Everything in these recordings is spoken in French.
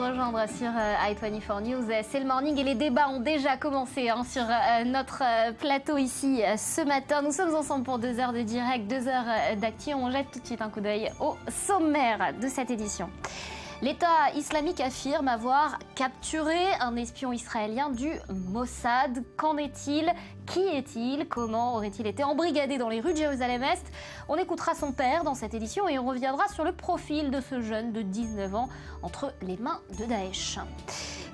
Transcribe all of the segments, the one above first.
rejoindre sur i24 News. C'est le morning et les débats ont déjà commencé sur notre plateau ici ce matin. Nous sommes ensemble pour 2 heures de direct, 2 heures d'actu. On jette tout de suite un coup d'œil au sommaire de cette édition. L'État islamique affirme avoir capturé un espion israélien du Mossad. Qu'en est-il? Qui est-il? Comment aurait-il été embrigadé dans les rues de Jérusalem-Est? On écoutera son père dans cette édition et on reviendra sur le profil de ce jeune de 19 ans entre les mains de Daesh.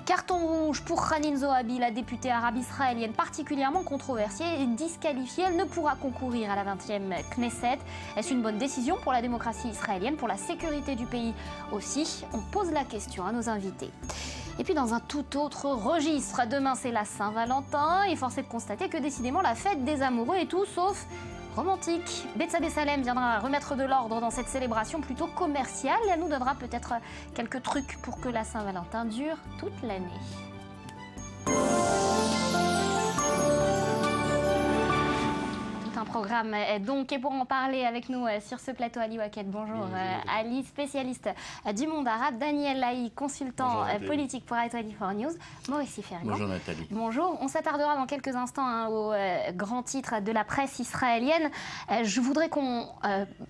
Carton rouge pour Hanin Zohabi, la députée arabe israélienne particulièrement controversée et disqualifiée. Elle ne pourra concourir à la 20e Knesset. Est-ce une bonne décision pour la démocratie israélienne, pour la sécurité du pays aussi? On pose la question à nos invités. Et puis dans un tout autre registre, demain c'est la Saint-Valentin et force est de constater que décidément la fête des amoureux est tout sauf romantique. Betsabé Salem viendra remettre de l'ordre dans cette célébration plutôt commerciale et elle nous donnera peut-être quelques trucs pour que la Saint-Valentin dure toute l'année. Un programme donc, et pour en parler avec nous sur ce plateau, Ali Waqued. Bonjour Ali, spécialiste du monde arabe. Daniel Laï, consultant politique pour i24 News. Maurice Ferriand. Bonjour Nathalie. Bonjour, on s'attardera dans quelques instants aux grands titres de la presse israélienne. Je voudrais qu'on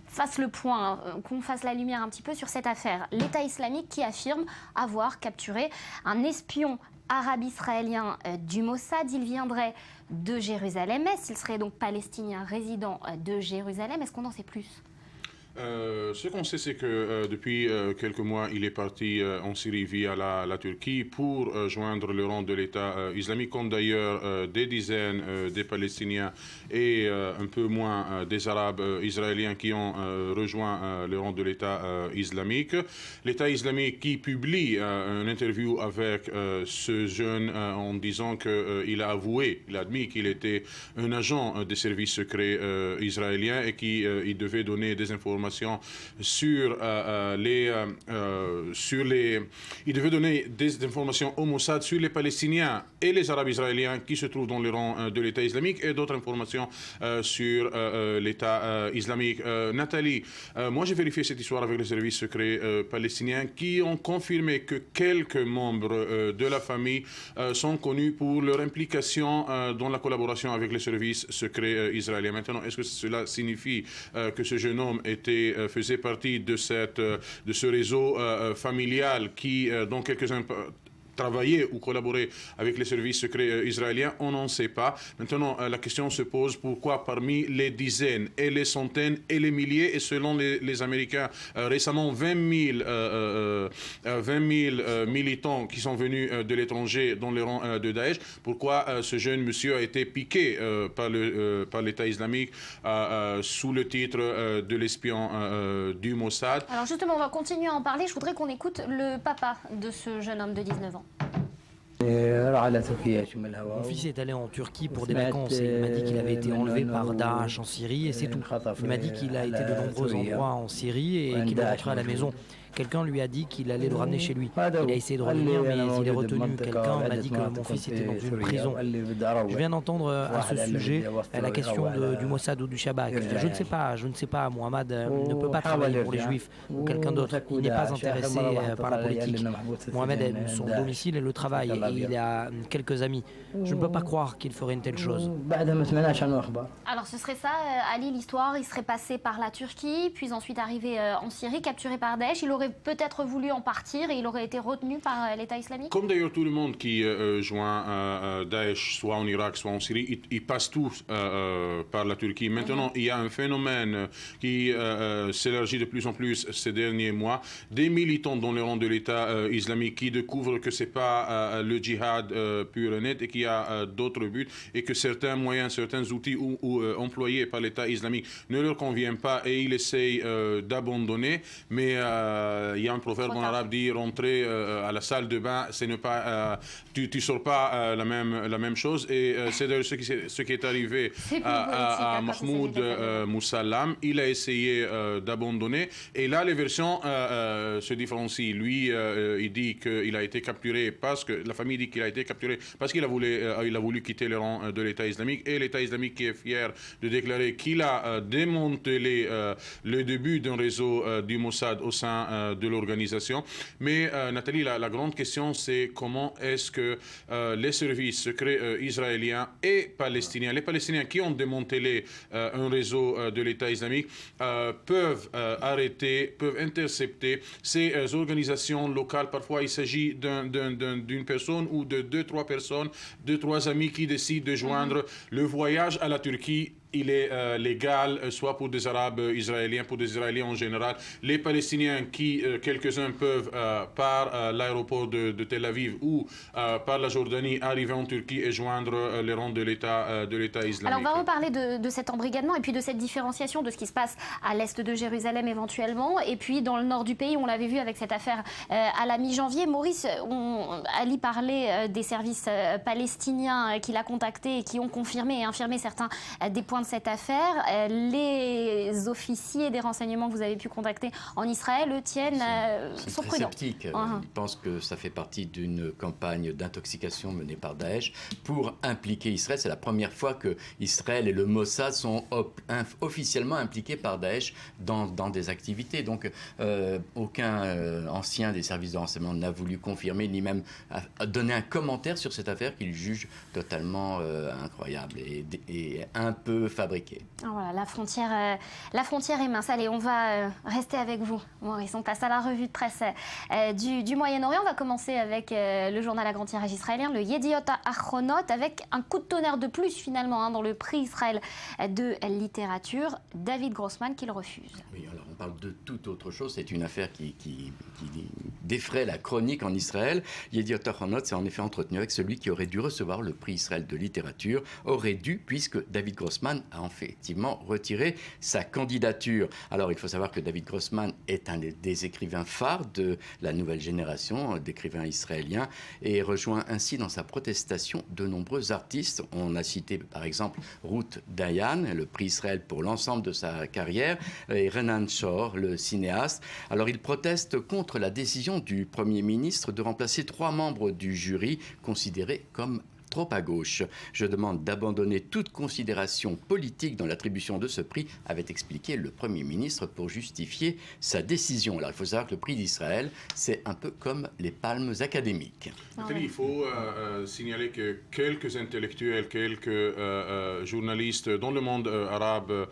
fasse le point, qu'on fasse la lumière un petit peu sur cette affaire. L'État islamique qui affirme avoir capturé un espion arabe-israélien du Mossad. Il viendrait de Jérusalem-Est. Il serait donc palestinien résident de Jérusalem. Est-ce qu'on en sait plus ? Ce qu'on sait, c'est que depuis quelques mois, il est parti en Syrie via la Turquie pour joindre le rang de l'État islamique, comme d'ailleurs des dizaines des Palestiniens et un peu moins des Arabes israéliens qui ont rejoint le rang de l'État islamique. L'État islamique qui publie une interview avec ce jeune en disant qu'il a avoué, il a admis qu'il était un agent des services secrets israéliens et qu'il devait donner des informations sur il devait donner des informations au Mossad sur les Palestiniens et les Arabes israéliens qui se trouvent dans les rangs de l'État islamique et d'autres informations sur l'État islamique. Nathalie, moi j'ai vérifié cette histoire avec les services secrets palestiniens qui ont confirmé que quelques membres de la famille sont connus pour leur implication dans la collaboration avec les services secrets israéliens. Maintenant, est-ce que cela signifie que ce jeune homme faisait partie de ce réseau familial qui, dont quelques-uns travailler ou collaborer avec les services secrets israéliens, on n'en sait pas. Maintenant, la question se pose pourquoi parmi les dizaines et les centaines et les milliers, et selon les Américains, récemment 20 000 militants qui sont venus de l'étranger dans les rangs de Daesh, pourquoi ce jeune monsieur a été piqué par l'État islamique sous le titre de l'espion du Mossad. Alors justement, on va continuer à en parler. Je voudrais qu'on écoute le papa de ce jeune homme de 19 ans. Mon fils est allé en Turquie pour des vacances et il m'a dit qu'il avait été enlevé par Daesh en Syrie et c'est tout. Il m'a dit qu'il a été de nombreux endroits en Syrie et qu'il est rentré à la maison. Quelqu'un lui a dit qu'il allait le ramener chez lui. Il a essayé de revenir, mais il est retenu. Quelqu'un m'a dit que mon fils était dans une prison. Je viens d'entendre à ce sujet la question du Mossad ou du Shabak. Je ne sais pas. Mohamed ne peut pas travailler pour les Juifs ou quelqu'un d'autre. Il n'est pas intéressé par la politique. Mohamed aime son domicile et le travail et il a quelques amis. Je ne peux pas croire qu'il ferait une telle chose. Alors ce serait ça, Ali, l'histoire. Il serait passé par la Turquie, puis ensuite arrivé en Syrie, capturé par Daesh. Il aurait peut-être voulu en partir et il aurait été retenu par l'État islamique. Comme d'ailleurs tout le monde qui joint Daesh, soit en Irak, soit en Syrie, ils passent tous par la Turquie. Maintenant, il y a un phénomène qui s'élargit de plus en plus ces derniers mois. Des militants dans le rang de l'État islamique qui découvrent que ce n'est pas le djihad pur et net et qu'il y a d'autres buts et que certains moyens, certains outils employés par l'État islamique ne leur conviennent pas et ils essayent d'abandonner. Mais il y a un proverbe en arabe dit rentrer à la salle de bain, c'est ne pas, tu sors pas la même chose. Et c'est d'ailleurs ce qui est arrivé à Mahmoud Moussalam. Il a essayé d'abandonner. Et là, les versions se différencient. Lui, il dit qu'il a été capturé parce que la famille dit qu'il a été capturé parce qu'il a voulu quitter le rang de l'État islamique. Et l'État islamique qui est fier de déclarer qu'il a démantelé le début d'un réseau du Mossad au sein de l'organisation. Mais Nathalie, la grande question, c'est comment est-ce que les services secrets israéliens et palestiniens, les Palestiniens qui ont démantelé un réseau de l'État islamique, peuvent arrêter, peuvent intercepter ces organisations locales. Parfois, il s'agit d'une personne ou de 2-3 personnes, 2-3 amis qui décident de joindre le voyage à la Turquie. Il est légal, soit pour des Arabes israéliens, pour des Israéliens en général. Les Palestiniens qui, quelques-uns peuvent, par l'aéroport de Tel Aviv ou par la Jordanie, arriver en Turquie et joindre les rangs de l'État islamique. Alors, on va reparler de cet embrigadement et puis de cette différenciation de ce qui se passe à l'est de Jérusalem éventuellement, et puis dans le nord du pays, on l'avait vu avec cette affaire à la mi-janvier. Maurice, Ali parlait des services palestiniens qu'il a contactés et qui ont confirmé et infirmé certains des points de cette affaire. Les officiers des renseignements que vous avez pu contacter en Israël, eux, sont très prudents. sceptiques. Ils pensent que ça fait partie d'une campagne d'intoxication menée par Daesh pour impliquer Israël. C'est la première fois que Israël et le Mossad sont officiellement impliqués par Daesh dans des activités. Donc, aucun ancien des services de renseignement n'a voulu confirmer ni même donner un commentaire sur cette affaire qu'il juge totalement incroyable et un peu fabriqué. Voilà, la frontière est mince. Allez, on va rester avec vous, Maurice. On passe à la revue de presse du Moyen-Orient. On va commencer avec le journal à grand tirage israélien, le Yediot Ahronot, avec un coup de tonnerre de plus finalement dans le prix Israël de littérature. David Grossman qui le refuse. Oui, alors on parle de toute autre chose. C'est une affaire qui défraie la chronique en Israël. Yediot Ahronot s'est en effet entretenu avec celui qui aurait dû recevoir le prix Israël de littérature. Aurait dû, puisque David Grossman a effectivement retiré sa candidature. Alors, il faut savoir que David Grossman est un des écrivains phares de la nouvelle génération d'écrivains israéliens et rejoint ainsi dans sa protestation de nombreux artistes. On a cité par exemple Ruth Dayan, le prix Israël pour l'ensemble de sa carrière, et Renan Shor, le cinéaste. Alors, il proteste contre la décision du Premier ministre de remplacer 3 membres du jury considérés comme trop à gauche. Je demande d'abandonner toute considération politique dans l'attribution de ce prix, avait expliqué le Premier ministre pour justifier sa décision. Alors, il faut savoir que le prix d'Israël, c'est un peu comme les palmes académiques. Il faut signaler que quelques intellectuels, quelques journalistes dans le monde arabe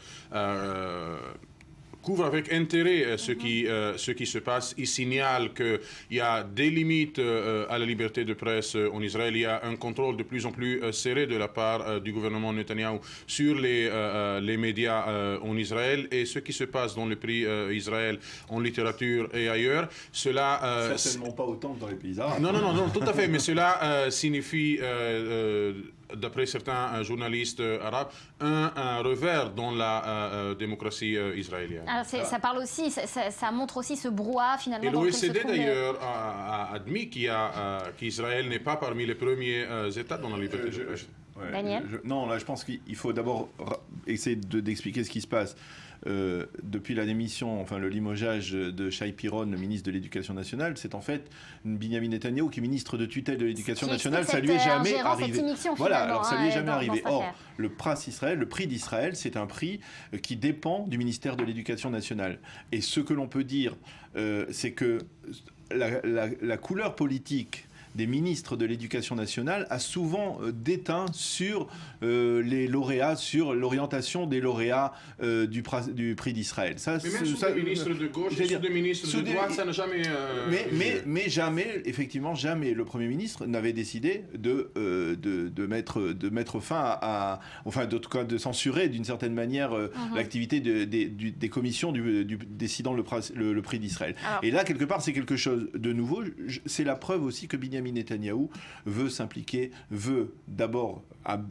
couvre avec intérêt ce qui se passe. Il signale qu'il y a des limites à la liberté de presse en Israël. Il y a un contrôle de plus en plus serré de la part du gouvernement Netanyahou sur les médias en Israël. Et ce qui se passe dans le prix Israël en littérature et ailleurs, cela... certainement pas autant que dans les pays arabes. Non, tout à fait. Mais cela signifie... d'après certains journalistes arabes, un revers dans la démocratie israélienne. Alors ça parle aussi, ça montre aussi ce brouhaha finalement. Et l'OECD d'ailleurs a admis qu'Israël n'est pas parmi les premiers États dans la liberté de presse. Daniel ? Je pense qu'il faut d'abord essayer d'expliquer ce qui se passe. Depuis la démission, le limogeage de Shai Piron, le ministre de l'Éducation nationale, c'est en fait Binyamin Netanyahou qui est ministre de tutelle de l'Éducation nationale. Ça lui est jamais arrivé. Voilà, alors ça lui est jamais arrivé. Or, le prix d'Israël, c'est un prix qui dépend du ministère de l'Éducation nationale. Et ce que l'on peut dire, c'est que la couleur politique des ministres de l'Éducation nationale a souvent déteint sur les lauréats, sur l'orientation des lauréats du prix d'Israël. Mais même sur des ministres de gauche et sur des ministres de droite, ça n'a jamais... Mais jamais, effectivement, jamais le Premier ministre n'avait décidé de mettre fin de censurer d'une certaine manière l'activité des commissions décidant le prix d'Israël. Et là, quelque part, c'est quelque chose de nouveau. C'est la preuve aussi que Binyamin Netanyahou veut s'impliquer, veut d'abord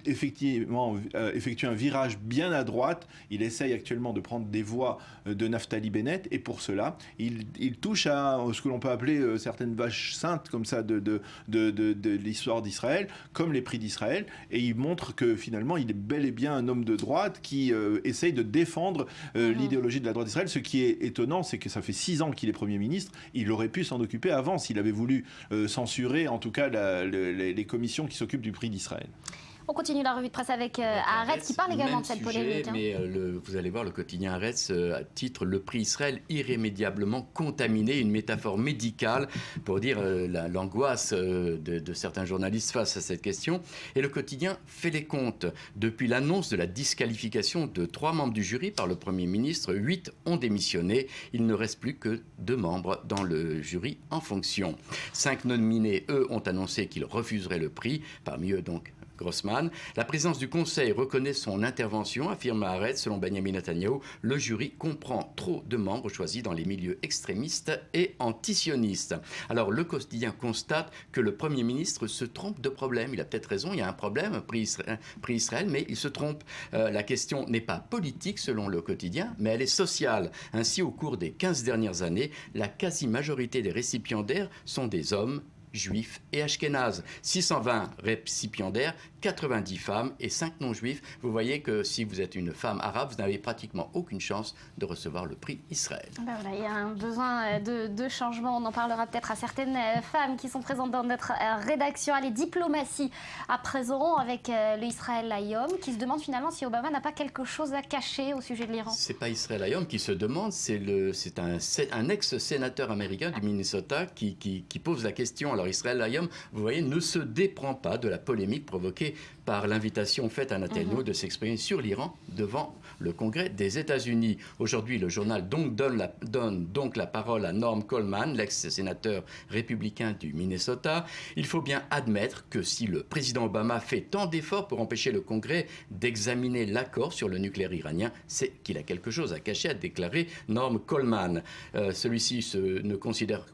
effectivement effectuer un virage bien à droite. Il essaye actuellement de prendre des voix de Naftali Bennett et pour cela, il touche à ce que l'on peut appeler certaines vaches saintes comme ça de l'histoire d'Israël, comme les prix d'Israël, et il montre que finalement il est bel et bien un homme de droite qui essaye de défendre l'idéologie de la droite d'Israël. Ce qui est étonnant, c'est que ça fait 6 ans qu'il est Premier ministre. Il aurait pu s'en occuper avant s'il avait voulu censurer en tout cas les commissions qui s'occupent du prix d'Israël. On continue la revue de presse avec Haaretz qui parle également même de cette sujet, polémique. Mais vous allez voir, le quotidien Haaretz titre « Le prix Israël irrémédiablement contaminé », une métaphore médicale pour dire l'angoisse de certains journalistes face à cette question. Et le quotidien fait les comptes. Depuis l'annonce de la disqualification de 3 membres du jury par le Premier ministre, 8 ont démissionné. Il ne reste plus que 2 membres dans le jury en fonction. 5 nominés, eux, ont annoncé qu'ils refuseraient le prix. Parmi eux, donc, Grossman. La présidence du Conseil reconnaît son intervention, affirme Haaretz. Selon Benjamin Netanyahou, le jury comprend trop de membres choisis dans les milieux extrémistes et antisionistes. Alors, le quotidien constate que le Premier ministre se trompe de problème. Il a peut-être raison, il y a un problème, prix Israël, mais il se trompe. La question n'est pas politique, selon le quotidien, mais elle est sociale. Ainsi, au cours des 15 dernières années, la quasi-majorité des récipiendaires sont des hommes juifs et ashkénazes. 620 récipiendaires, 90 femmes et 5 non-juifs. Vous voyez que si vous êtes une femme arabe, vous n'avez pratiquement aucune chance de recevoir le prix Israël. Ben voilà, il y a un besoin de changement. On en parlera peut-être à certaines femmes qui sont présentes dans notre rédaction. Allez, diplomatie à présent avec le Israël Hayom qui se demande finalement si Obama n'a pas quelque chose à cacher au sujet de l'Iran. C'est pas Israël Hayom qui se demande, c'est un ex-sénateur américain du Minnesota qui pose la question. Alors Israël Hayom, vous voyez, ne se déprend pas de la polémique provoquée par l'invitation faite à Netanyahou de s'exprimer sur l'Iran devant le Congrès des États-Unis. Aujourd'hui, le journal donne donc la parole à Norm Coleman, l'ex-sénateur républicain du Minnesota. Il faut bien admettre que si le président Obama fait tant d'efforts pour empêcher le Congrès d'examiner l'accord sur le nucléaire iranien, c'est qu'il a quelque chose à cacher, a déclaré Norm Coleman. Celui-ci ne considère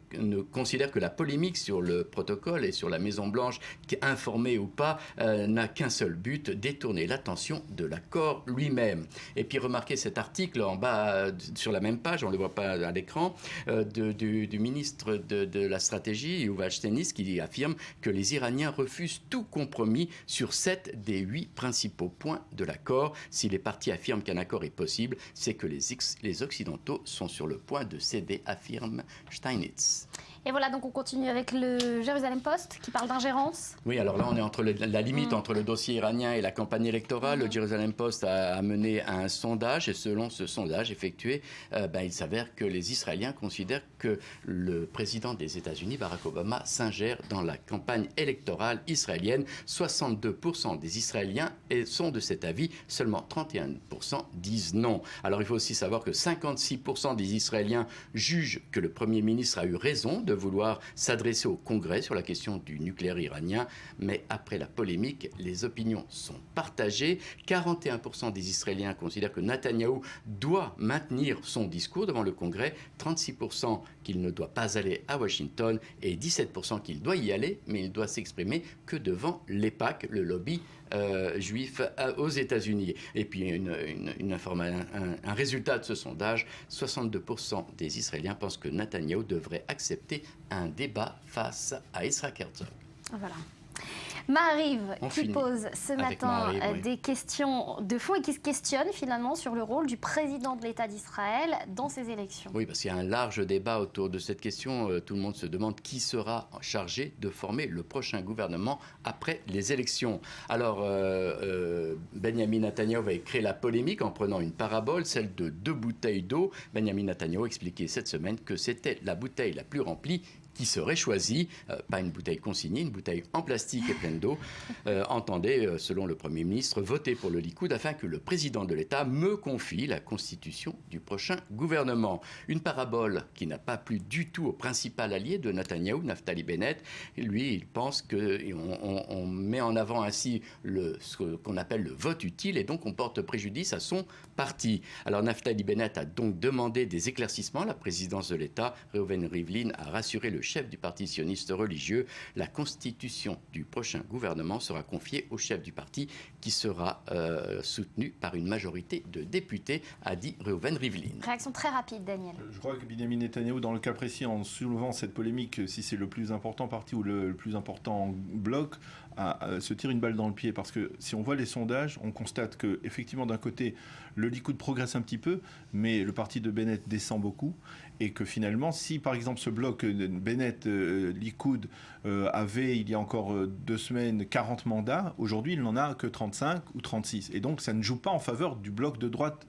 que la polémique sur le protocole et sur la Maison-Blanche, informée ou pas, n'a qu'un seul but, détourner l'attention de l'accord lui-même. Et puis remarquez cet article en bas sur la même page, on ne le voit pas à l'écran, du ministre de la stratégie, Yuval Shtenis, qui affirme que les Iraniens refusent tout compromis sur 7 des 8 principaux points de l'accord. Si les parties affirment qu'un accord est possible, c'est que les Occidentaux sont sur le point de céder, affirme Steinitz. Et voilà, donc on continue avec le Jérusalem Post qui parle d'ingérence. Oui, alors là, on est entre la limite entre le dossier iranien et la campagne électorale. Le Jérusalem Post a mené un sondage et selon ce sondage effectué, il s'avère que les Israéliens considèrent que le président des États-Unis, Barack Obama, s'ingère dans la campagne électorale israélienne. 62% des Israéliens sont de cet avis, seulement 31% disent non. Alors il faut aussi savoir que 56% des Israéliens jugent que le Premier ministre a eu raison de vouloir s'adresser au Congrès sur la question du nucléaire iranien. Mais après la polémique, les opinions sont partagées. 41% des Israéliens considèrent que Netanyahou doit maintenir son discours devant le Congrès, 36% qu'il ne doit pas aller à Washington et 17% qu'il doit y aller, mais il doit s'exprimer que devant l'EPAC, le lobby juif aux États-Unis. Et puis un résultat de ce sondage, 62% des Israéliens pensent que Netanyahou devrait accepter un débat face à Yitzhak Herzog. Voilà. Maariv qui pose ce matin des questions de fond et qui se questionne finalement sur le rôle du président de l'État d'Israël dans ces élections. Oui, parce qu'il y a un large débat autour de cette question. Tout le monde se demande qui sera chargé de former le prochain gouvernement après les élections. Alors, Benjamin Netanyahou va créer la polémique en prenant une parabole, celle de 2 bouteilles d'eau. Benjamin Netanyahou expliquait cette semaine que c'était la bouteille la plus remplie qui serait choisie, pas une bouteille consignée, une bouteille en plastique et pleine d'eau. Entendez, selon le Premier ministre, voter pour le Likoud afin que le président de l'État me confie la constitution du prochain gouvernement. Une parabole qui n'a pas plu du tout au principal allié de Netanyahou, Naftali Bennett. Lui, il pense qu'on met en avant ainsi ce qu'on appelle le vote utile et donc on porte préjudice à son parti. Alors Naftali Bennett a donc demandé des éclaircissements à la présidence de l'État. Reuven Rivlin a rassuré le chef du parti sioniste religieux. La constitution du prochain gouvernement sera confiée au chef du parti qui sera soutenu par une majorité de députés, a dit Reuven Rivlin. Réaction très rapide, Daniel. Je crois que Benjamin Netanyahou, dans le cas précis, en soulevant cette polémique, si c'est le plus important parti ou le plus important bloc, se tire une balle dans le pied, parce que si on voit les sondages, on constate que effectivement d'un côté le Likoud progresse un petit peu, mais le parti de Bennett descend beaucoup, et que finalement, si par exemple ce bloc Bennett-Likoud avait il y a encore 2 semaines 40 mandats, aujourd'hui il n'en a que 35 ou 36, et donc ça ne joue pas en faveur du bloc de droite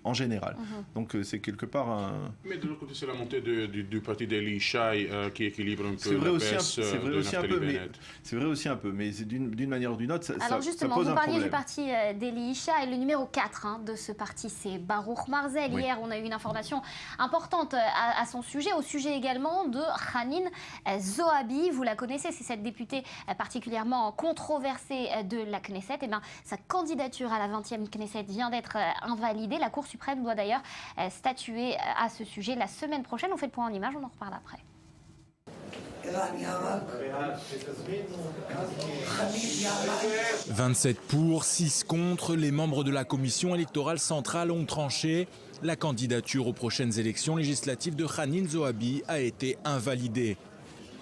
en général. Donc c'est quelque part un... Mais de l'autre côté, c'est la montée du parti d'Eli Yishai qui équilibre un peu la baisse de Naftali Bennett. C'est vrai aussi un peu, mais d'une manière ou d'une autre, Alors justement, ça pose vous un parliez problème. du parti d'Eli Yishai, le numéro 4 de ce parti, c'est Baruch Marzel. Oui. Hier, on a eu une information importante à son sujet, au sujet également de Hanin Zohabi. Vous la connaissez, c'est cette députée particulièrement controversée de la Knesset. Eh bien, sa candidature à la 20e Knesset vient d'être invalidée. La Cour suprême doit d'ailleurs statuer à ce sujet la semaine prochaine. On fait le point en images, on en reparle après. 27 pour, 6 contre, les membres de la commission électorale centrale ont tranché. La candidature aux prochaines élections législatives de Hanin Zohabi a été invalidée.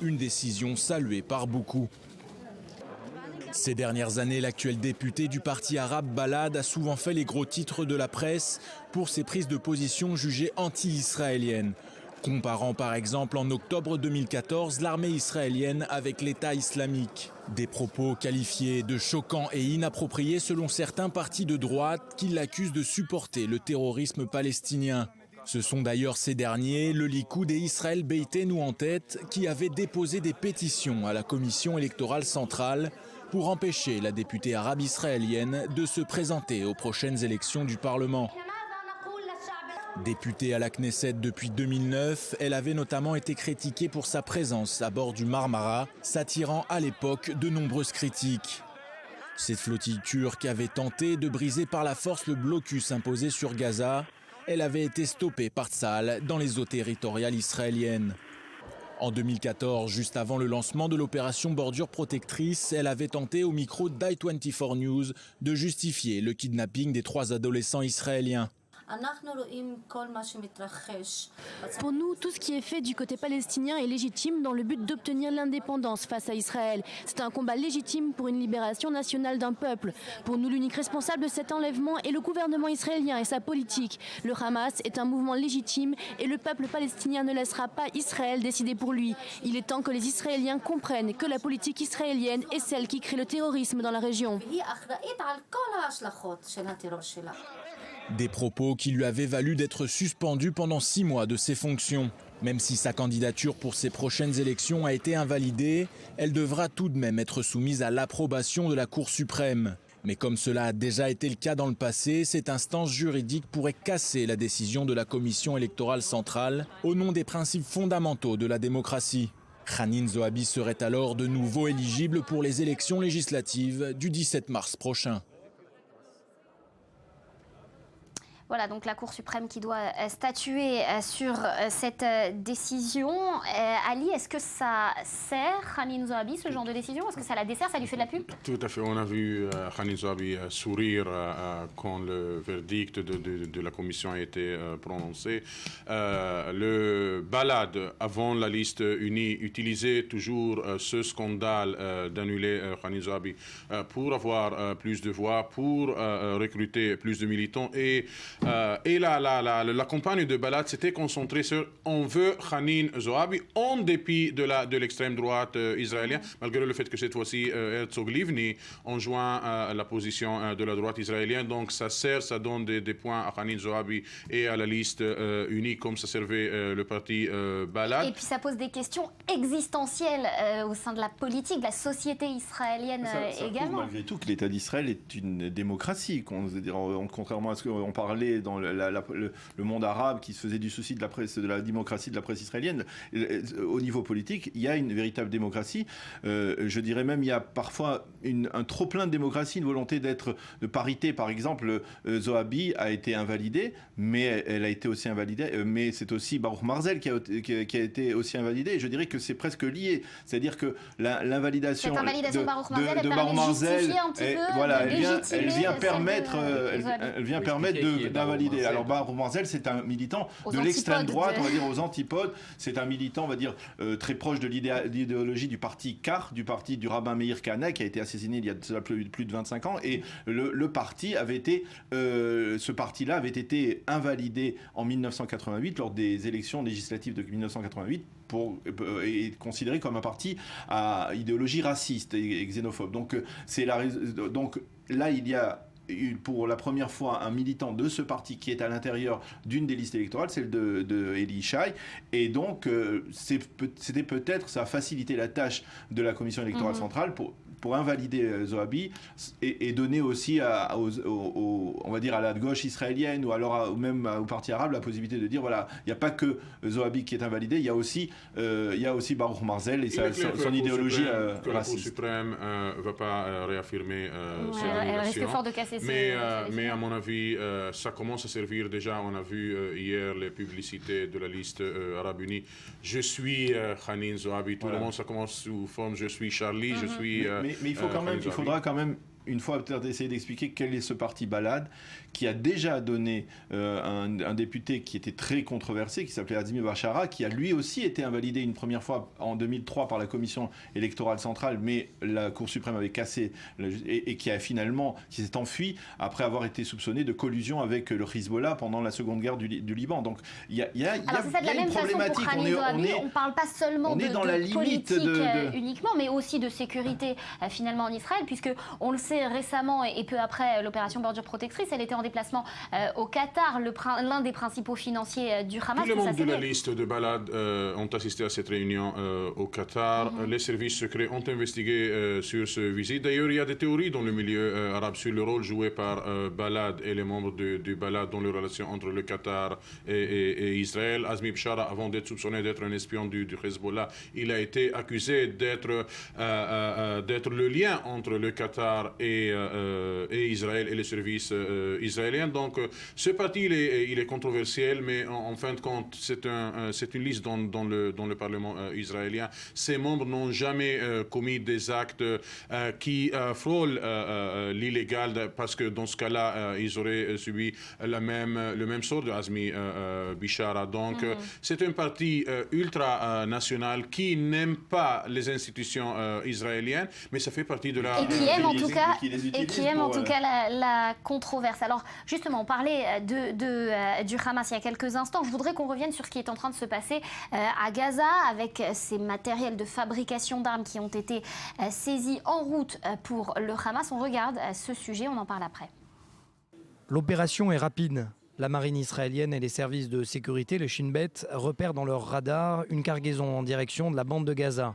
Une décision saluée par beaucoup. Ces dernières années, l'actuel député du parti arabe Balad a souvent fait les gros titres de la presse pour ses prises de position jugées anti-israéliennes, comparant par exemple en octobre 2014 l'armée israélienne avec l'État islamique. Des propos qualifiés de choquants et inappropriés selon certains partis de droite qui l'accusent de supporter le terrorisme palestinien. Ce sont d'ailleurs ces derniers, le Likoud et Israël Beitenu en tête, qui avaient déposé des pétitions à la commission électorale centrale pour empêcher la députée arabe israélienne de se présenter aux prochaines élections du Parlement. Députée à la Knesset depuis 2009, elle avait notamment été critiquée pour sa présence à bord du Marmara, s'attirant à l'époque de nombreuses critiques. Cette flottille turque avait tenté de briser par la force le blocus imposé sur Gaza. Elle avait été stoppée par Tsahal dans les eaux territoriales israéliennes. En 2014, juste avant le lancement de l'opération Bordure Protectrice, elle avait tenté au micro d'I24 News de justifier le kidnapping des 3 adolescents israéliens. Pour nous, tout ce qui est fait du côté palestinien est légitime dans le but d'obtenir l'indépendance face à Israël. C'est un combat légitime pour une libération nationale d'un peuple. Pour nous, l'unique responsable de cet enlèvement est le gouvernement israélien et sa politique. Le Hamas est un mouvement légitime et le peuple palestinien ne laissera pas Israël décider pour lui. Il est temps que les Israéliens comprennent que la politique israélienne est celle qui crée le terrorisme dans la région. Des propos qui lui avaient valu d'être suspendu pendant 6 mois de ses fonctions. Même si sa candidature pour ses prochaines élections a été invalidée, elle devra tout de même être soumise à l'approbation de la Cour suprême. Mais comme cela a déjà été le cas dans le passé, cette instance juridique pourrait casser la décision de la Commission électorale centrale au nom des principes fondamentaux de la démocratie. Hanin Zohabi serait alors de nouveau éligible pour les élections législatives du 17 mars prochain. Voilà, donc la Cour suprême qui doit statuer sur cette décision. Ali, est-ce que ça sert Hanin Zohabi, ce genre de décision? Est-ce que ça la dessert, ça lui fait de la pub? Tout à fait. On a vu Hanin Zohabi sourire quand le verdict de la commission a été prononcé. Le Balad, avant la liste unie, utilisait toujours ce scandale d'annuler Hanin Zohabi pour avoir plus de voix, pour recruter plus de militants. Et la campagne de Balad s'était concentrée sur « on veut Hanin Zohabi » en dépit de l'extrême droite israélienne, malgré le fait que cette fois-ci Herzog Livni enjoint la position de la droite israélienne. Donc ça donne des points à Hanin Zohabi et à la liste unie comme ça servait le parti Balad. Et puis ça pose des questions existentielles au sein de la politique, de la société israélienne ça également. Malgré tout que l'État d'Israël est une démocratie, contrairement à ce qu'on parlait dans le monde arabe qui se faisait du souci de la presse, de la démocratie de la presse israélienne. Au niveau politique, il y a une véritable démocratie. Je dirais même il y a parfois un trop-plein de démocratie, une volonté de parité. Par exemple, Zohabi a été invalidée, mais elle a été aussi invalidée. Mais c'est aussi Baruch Marzel qui a été aussi invalidé. Et je dirais que c'est presque lié. C'est-à-dire que l'invalidation cette invalidation de Baruch Marzel, Baruch Marzel, un petit peu, voilà, de elle vient permettre, Zohabi. elle vient permettre d'invalider. Alors Baruch Marzel, c'est un militant de l'extrême droite, on va dire aux antipodes. C'est un militant, on va dire, très proche de l'idéologie du parti CAR, du parti du rabbin Meir Kahane, qui a été assassiné il y a plus de 25 ans. Et le parti ce parti-là avait été invalidé en 1988 lors des élections législatives de 1988 est considéré comme un parti à idéologie raciste et xénophobe. Donc là, il y a pour la première fois un militant de ce parti qui est à l'intérieur d'une des listes électorales, celle de Eli Yishai. Et donc, c'était peut-être, ça a facilité la tâche de la commission électorale centrale pour invalider Zohabi et donner aussi on va dire à la gauche israélienne ou alors même au parti arabe la possibilité de dire voilà, il n'y a pas que Zohabi qui est invalidé, il y a aussi Baruch Marzel et son idéologie que la Cour raciste. suprême ne va pas réaffirmer ses elle risque régulations. fort de casser Mais à mon avis, ça commence à servir déjà. On a vu hier les publicités de la liste arabe unie. Je suis Hanin Zohabi. Tout le monde, ça commence sous forme je suis Charlie, je suis... Mais il faudra quand même une fois peut-être essayer d'expliquer quel est ce parti Balad qui a déjà donné un député qui était très controversé, qui s'appelait Azmi Bachara, qui a lui aussi été invalidé une première fois en 2003 par la commission électorale centrale, mais la Cour suprême avait cassé et qui s'est enfui après avoir été soupçonné de collusion avec le Hezbollah pendant la seconde guerre du Liban. Donc il y a une problématique. On ne parle pas seulement de politique uniquement, mais aussi de sécurité finalement en Israël, puisque on le sait récemment et peu après l'opération Bordure Protectrice, elle était en déplacement au Qatar, l'un des principaux financiers du Hamas. Tous les membres de la liste de Balad ont assisté à cette réunion au Qatar. Les services secrets ont investigué sur ce visite. D'ailleurs, il y a des théories dans le milieu arabe sur le rôle joué par Balad et les membres du Balad dans les relations entre le Qatar et Israël. Azmi Bachara, avant d'être soupçonné d'être un espion du Hezbollah, il a été accusé d'être le lien entre le Qatar et Israël et les services israéliens. Donc ce parti il est controversiel, mais en fin de compte c'est une liste dans le Parlement israélien. Ses membres n'ont jamais commis des actes qui frôlent l'illégal, parce que dans ce cas-là ils auraient subi le même sort de Azmi Bachara. Donc c'est un parti ultra-national qui n'aime pas les institutions israéliennes, mais ça fait partie de la... Et qui aime en tout cas la controverse. Alors justement, on parlait du Hamas il y a quelques instants. Je voudrais qu'on revienne sur ce qui est en train de se passer à Gaza, avec ces matériels de fabrication d'armes qui ont été saisis en route pour le Hamas. On regarde ce sujet, on en parle après. L'opération est rapide. La marine israélienne et les services de sécurité, le Shin Bet, repèrent dans leur radar une cargaison en direction de la bande de Gaza.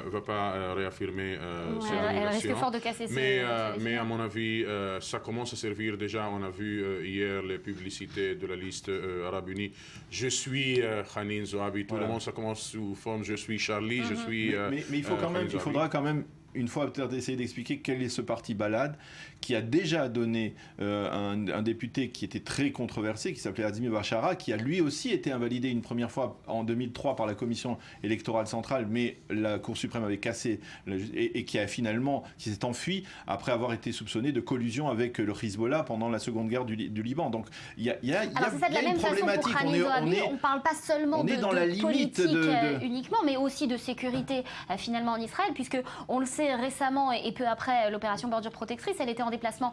ne va pas réaffirmer ces Elle risque annulations. fort de casser Mais à mon avis, ça commence à servir déjà. On a vu hier les publicités de la liste Arabes Unis. Je suis Hanin Zoabi. Tout le monde, ça commence sous forme je suis Charlie, je suis. Mais il faudra quand même une fois peut-être essayer d'expliquer quel est ce parti Balad qui a déjà donné un député qui était très controversé, qui s'appelait Azmi Bachara, qui a lui aussi été invalidé une première fois en 2003 par la commission électorale centrale, mais la Cour suprême avait cassé et qui s'est enfui après avoir été soupçonné de collusion avec le Hezbollah pendant la seconde guerre du Liban. Donc il y a une problématique. On ne parle pas seulement de politique uniquement, mais aussi de sécurité finalement en Israël, puisque on le sait récemment et peu après l'opération Bordure Protectrice, elle était en déplacement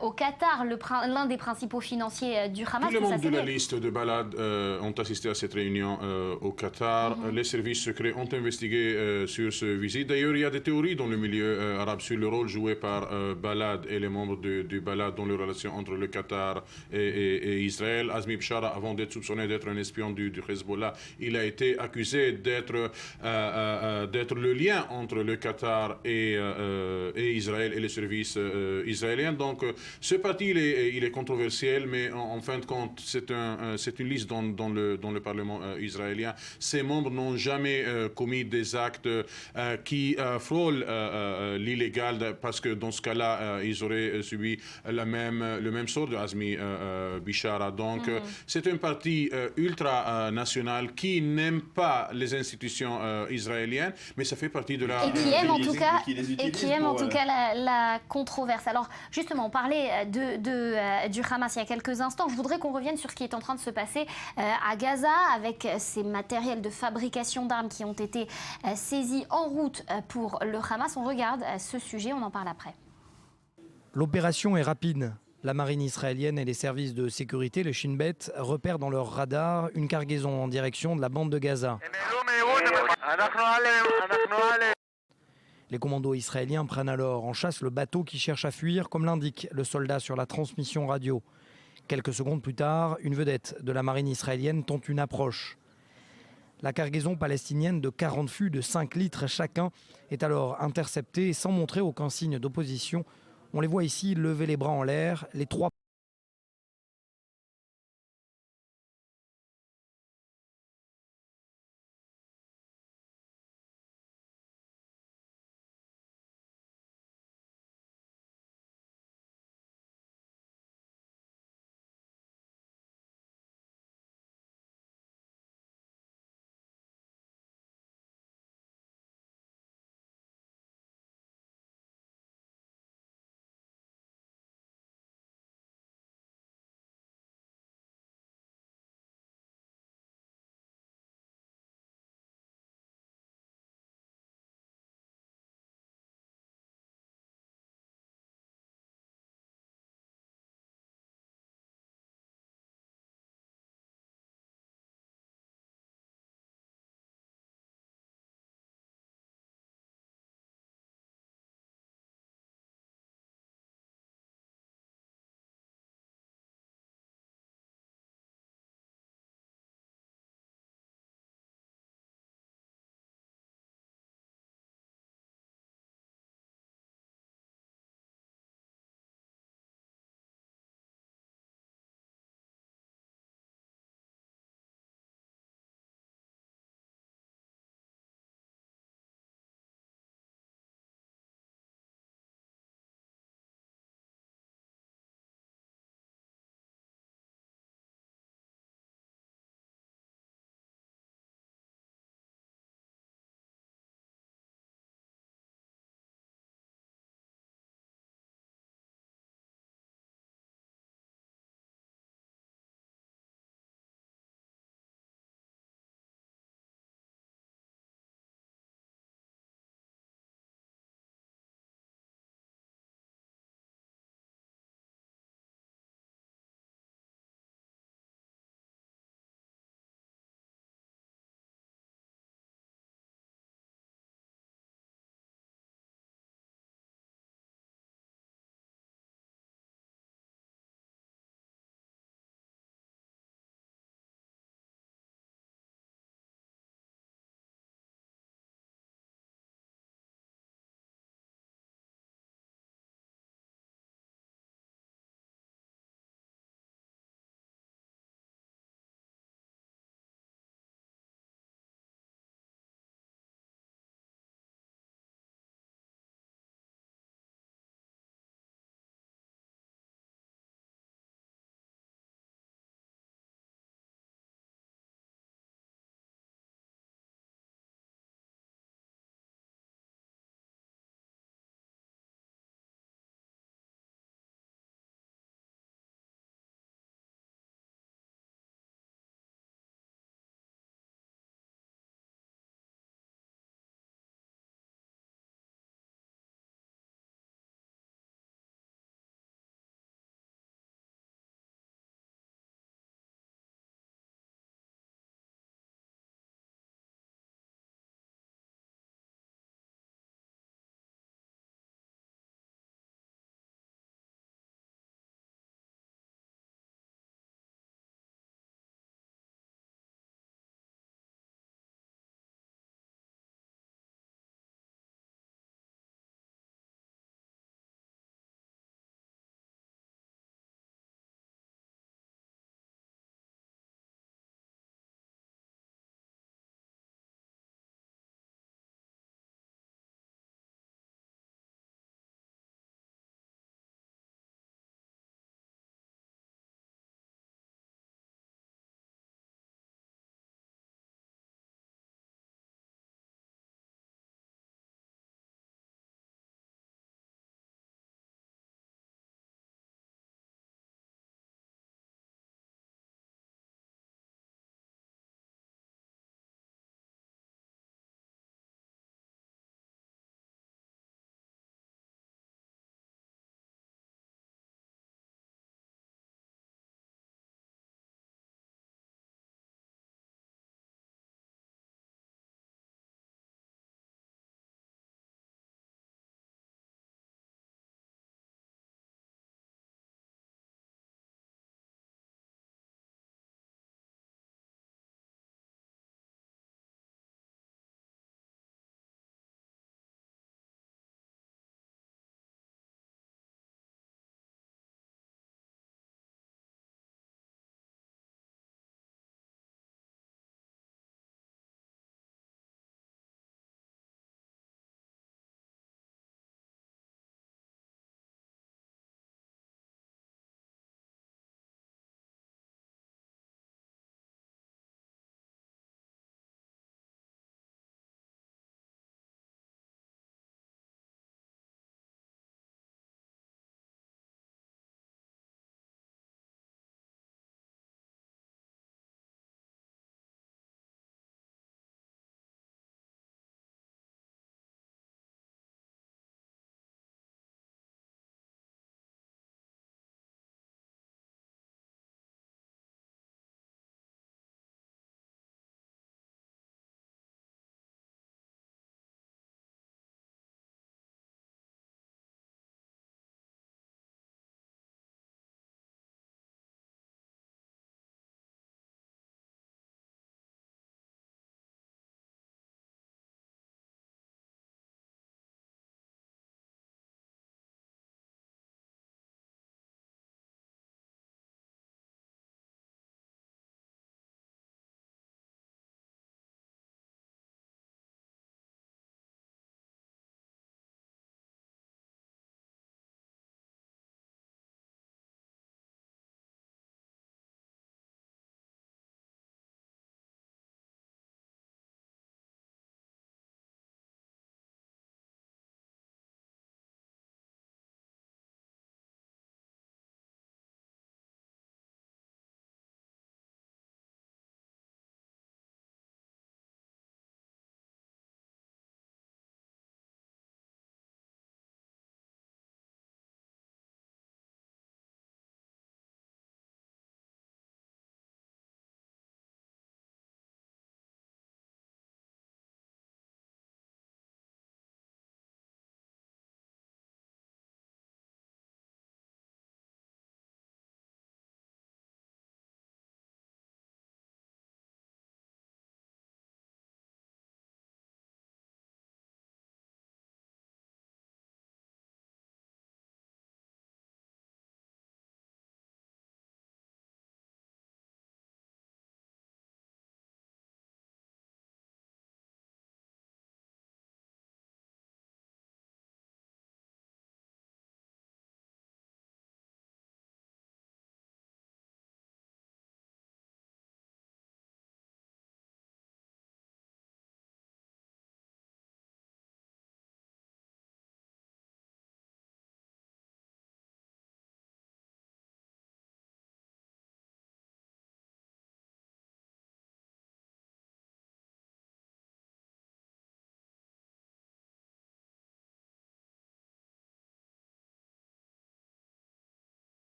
au Qatar, l'un des principaux financiers du Hamas. Tous les membres de la liste de Balad ont assisté à cette réunion au Qatar. Les services secrets ont investigué sur ce visite. D'ailleurs, il y a des théories dans le milieu arabe sur le rôle joué par Balad et les membres du Balad dans les relations entre le Qatar et Israël. Azmi Bachara, avant d'être soupçonné d'être un espion du Hezbollah, il a été accusé d'être le lien entre le Qatar et Israël et les services israéliens. Donc ce parti il est controversiel, mais en fin de compte c'est une liste dans le Parlement israélien. Ses membres n'ont jamais commis des actes qui frôlent l'illégal, parce que dans ce cas-là ils auraient subi le même sort de Azmi Bachara. Donc c'est un parti ultranational qui n'aime pas les institutions israéliennes, mais ça fait partie de la... Et qui aime en tout cas la controverse. Alors justement, on parlait du Hamas il y a quelques instants. Je voudrais qu'on revienne sur ce qui est en train de se passer à Gaza, avec ces matériels de fabrication d'armes qui ont été saisis en route pour le Hamas. On regarde ce sujet, on en parle après. L'opération est rapide. La marine israélienne et les services de sécurité, le Shin Bet, repèrent dans leur radar une cargaison en direction de la bande de Gaza. Les commandos israéliens prennent alors en chasse le bateau qui cherche à fuir, comme l'indique le soldat sur la transmission radio. Quelques secondes plus tard, une vedette de la marine israélienne tente une approche. La cargaison palestinienne de 40 fûts de 5 litres chacun est alors interceptée sans montrer aucun signe d'opposition. On les voit ici lever les bras en l'air, les trois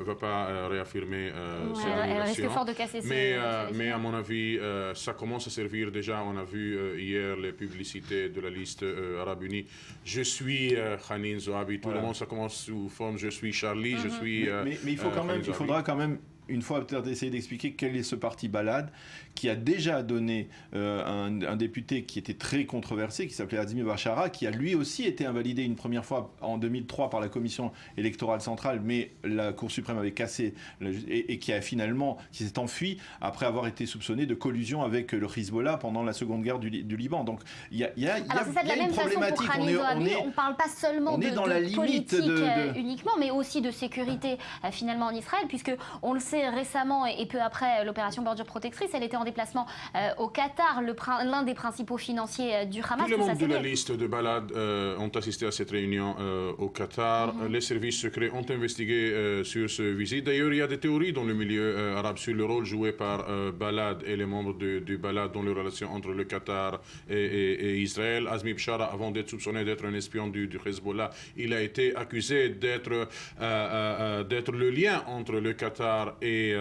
va pas réaffirmer cette Elle risque annulation. fort de casser Mais à mon avis, ça commence à servir déjà. On a vu hier les publicités de la liste arabe unie. Je suis Khanin Zoabi. Tout le monde, ça commence sous forme je suis Charlie, je suis. Mais il faudra quand même une fois peut-être essayer d'expliquer quel est ce parti Balad qui a déjà donné un député qui était très controversé, qui s'appelait Azmi Bachara, qui a lui aussi été invalidé une première fois en 2003 par la commission électorale centrale, mais la Cour suprême avait cassé et qui s'est enfui après avoir été soupçonné de collusion avec le Hezbollah pendant la seconde guerre du Liban. Donc il y a une problématique. On ne parle pas seulement de politique uniquement, mais aussi de sécurité finalement en Israël, puisque on le sait récemment et peu après l'opération Bordure Protectrice, elle était en déplacement au Qatar, l'un des principaux financiers du Hamas. Tous les membres de la liste de Balad ont assisté à cette réunion au Qatar. Les services secrets ont investigué sur ce visite. D'ailleurs, il y a des théories dans le milieu arabe sur le rôle joué par Balad et les membres du Balad dans les relations entre le Qatar et Israël. Azmi Bachara, avant d'être soupçonné d'être un espion du Hezbollah, il a été accusé d'être le lien entre le Qatar et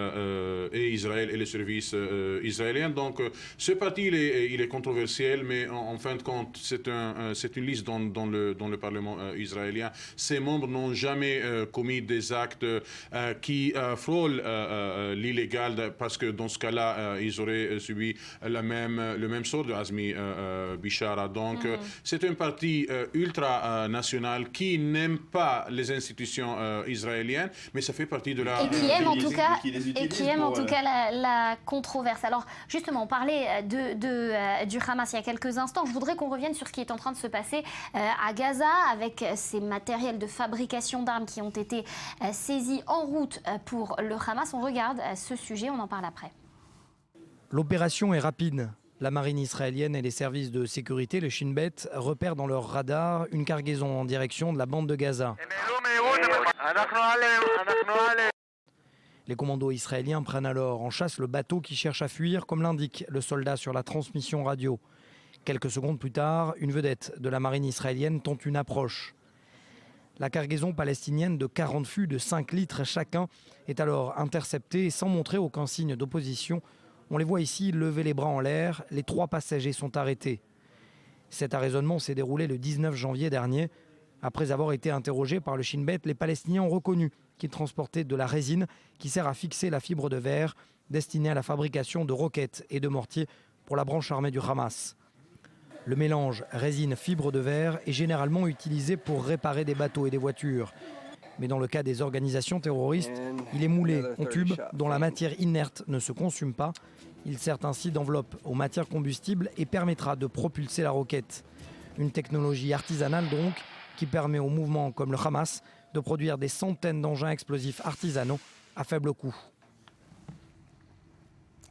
Israël et les services israéliens. Donc ce parti il est controversiel, mais en fin de compte c'est une liste dans le Parlement israélien. Ses membres n'ont jamais commis des actes qui frôlent l'illégal, parce que dans ce cas-là ils auraient subi le même sort de Azmi Bachara. Donc c'est un parti ultra-national qui n'aime pas les institutions israéliennes, mais ça fait partie de la... Et qui aime en tout cas la controverse. Alors justement, on parlait du Hamas il y a quelques instants. Je voudrais qu'on revienne sur ce qui est en train de se passer à Gaza, avec ces matériels de fabrication d'armes qui ont été saisis en route pour le Hamas. On regarde ce sujet, on en parle après. L'opération est rapide. La marine israélienne et les services de sécurité, le Shin Bet, repèrent dans leur radar une cargaison en direction de la bande de Gaza. Les commandos israéliens prennent alors en chasse le bateau qui cherche à fuir, comme l'indique le soldat sur la transmission radio. Quelques secondes plus tard, une vedette de la marine israélienne tente une approche. La cargaison palestinienne de 40 fûts de 5 litres chacun est alors interceptée et sans montrer aucun signe d'opposition. On les voit ici lever les bras en l'air. Les 3 passagers sont arrêtés. Cet arraisonnement s'est déroulé le 19 janvier dernier. Après avoir été interrogés par le Shin Bet, les Palestiniens ont reconnu qu'ils transportaient de la résine qui sert à fixer la fibre de verre destinée à la fabrication de roquettes et de mortiers pour la branche armée du Hamas. Le mélange résine-fibre de verre est généralement utilisé pour réparer des bateaux et des voitures. Mais dans le cas des organisations terroristes, il est moulé en tube dont la matière inerte ne se consume pas. Il sert ainsi d'enveloppe aux matières combustibles et permettra de propulser la roquette. Une technologie artisanale donc, qui permet aux mouvements comme le Hamas de produire des centaines d'engins explosifs artisanaux à faible coût.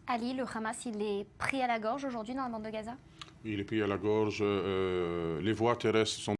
Ali, le Hamas, il est pris à la gorge aujourd'hui dans la bande de Gaza ? Il est pris à la gorge. Les voies terrestres sont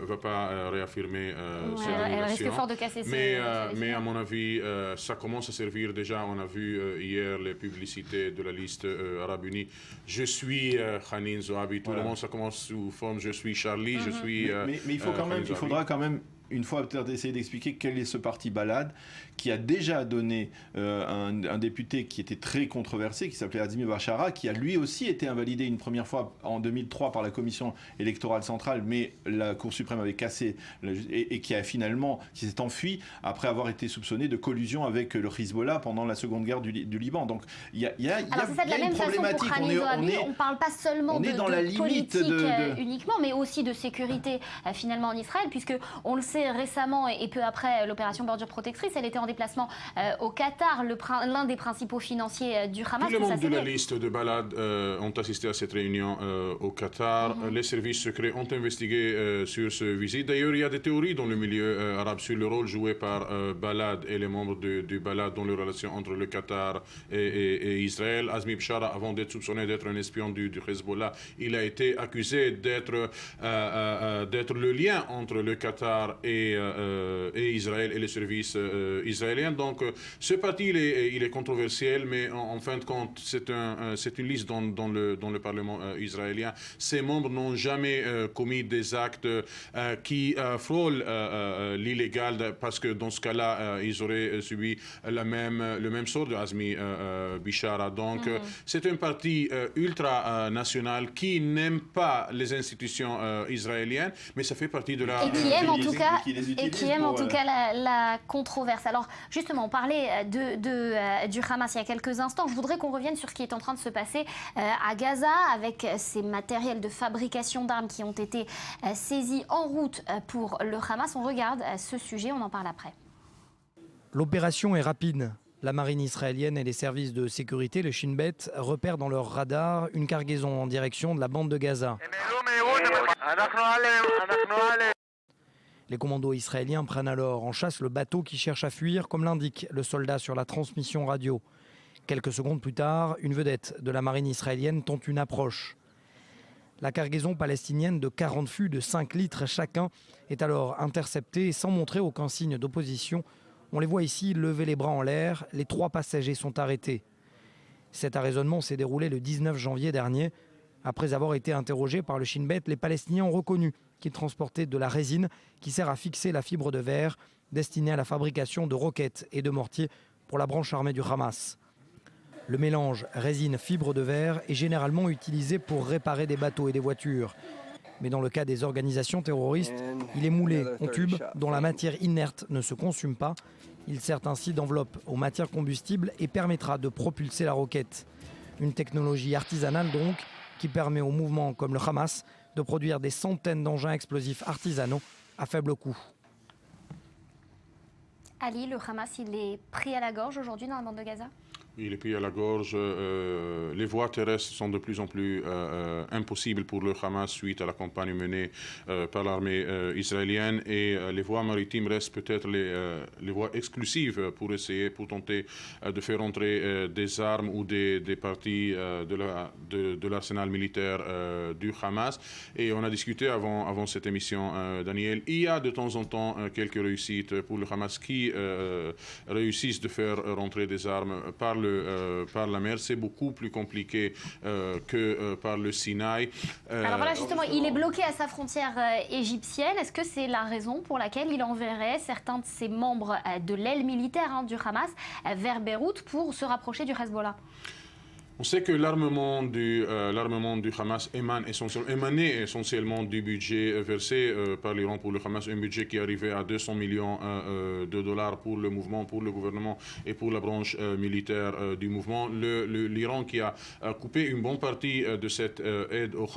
va pas réaffirmer cette Elle annulation. risque fort de casser Mais à mon avis, ça commence à servir déjà. On a vu hier les publicités de la liste Arabes Unis. Je suis Hanin Zoabi. Tout le monde, ça commence sous forme je suis Charlie, je suis. Mais il faudra quand même une fois peut-être essayer d'expliquer quel est ce parti Balad qui a déjà donné un député qui était très controversé, qui s'appelait Azmi Bachara, qui a lui aussi été invalidé une première fois en 2003 par la commission électorale centrale, mais la Cour suprême avait cassé et qui s'est enfui après avoir été soupçonné de collusion avec le Hezbollah pendant la seconde guerre du Liban. Donc il y a une problématique. On ne parle pas seulement de politique uniquement, mais aussi de sécurité finalement en Israël, puisque on le sait récemment et peu après l'opération Bordure Protectrice, elle était en déplacement au Qatar, l'un des principaux financiers du Hamas. Tous les membres de la liste de Balad ont assisté à cette réunion au Qatar. Les services secrets ont investigué sur ce visite. D'ailleurs, il y a des théories dans le milieu arabe sur le rôle joué par Balad et les membres du Balad dans les relations entre le Qatar et Israël. Azmi Bachara, avant d'être soupçonné d'être un espion du Hezbollah, il a été accusé d'être le lien entre le Qatar et Israël et les services israéliens. Donc ce parti il est controversiel, mais en fin de compte c'est une liste dans le Parlement israélien. Ses membres n'ont jamais commis des actes qui frôlent l'illégal, parce que dans ce cas-là ils auraient subi le même sort de Azmi Bachara. Donc c'est un parti ultra-national qui n'aime pas les institutions israéliennes, mais ça fait partie de la... Et qui aime en tout cas la controverse. Alors justement, on parlait du Hamas il y a quelques instants. Je voudrais qu'on revienne sur ce qui est en train de se passer à Gaza, avec ces matériels de fabrication d'armes qui ont été saisis en route pour le Hamas. On regarde ce sujet, on en parle après. L'opération est rapide. La marine israélienne et les services de sécurité, le Shin Bet, repèrent dans leur radar une cargaison en direction de la bande de Gaza. Les commandos israéliens prennent alors en chasse le bateau qui cherche à fuir, comme l'indique le soldat sur la transmission radio. Quelques secondes plus tard, une vedette de la marine israélienne tente une approche. La cargaison palestinienne de 40 fûts de 5 litres chacun est alors interceptée sans montrer aucun signe d'opposition. On les voit ici lever les bras en l'air. Les 3 passagers sont arrêtés. Cet arraisonnement s'est déroulé le 19 janvier dernier. Après avoir été interrogés par le Shin Bet, les Palestiniens ont reconnu qu'ils transportaient de la résine qui sert à fixer la fibre de verre destinée à la fabrication de roquettes et de mortiers pour la branche armée du Hamas. Le mélange résine-fibre de verre est généralement utilisé pour réparer des bateaux et des voitures. Mais dans le cas des organisations terroristes, il est moulé en tube dont la matière inerte ne se consume pas. Il sert ainsi d'enveloppe aux matières combustibles et permettra de propulser la roquette. Une technologie artisanale donc, qui permet aux mouvements comme le Hamas de produire des centaines d'engins explosifs artisanaux à faible coût. Ali, le Hamas, il est pris à la gorge aujourd'hui dans la bande de Gaza ? Il est pris à la gorge. Les voies terrestres sont de plus en plus impossibles pour le Hamas suite à la campagne menée par l'armée israélienne, et les voies maritimes restent peut-être les voies exclusives pour tenter de faire entrer des armes ou des parties de l'arsenal militaire du Hamas. Et on a discuté avant cette émission, Daniel, il y a de temps en temps quelques réussites pour le Hamas qui réussissent de faire rentrer des armes par la mer. C'est beaucoup plus compliqué que par le Sinaï. Alors voilà, justement, il est bloqué à sa frontière égyptienne. Est-ce que c'est la raison pour laquelle il enverrait certains de ses membres de l'aile militaire du Hamas vers Beyrouth pour se rapprocher du Hezbollah ? On sait que l'armement du Hamas émanait essentiellement du budget versé par l'Iran pour le Hamas, un budget qui arrivait à 200 millions de dollars pour le mouvement, pour le gouvernement et pour la branche militaire du mouvement. L'Iran qui a coupé une bonne partie de cette aide au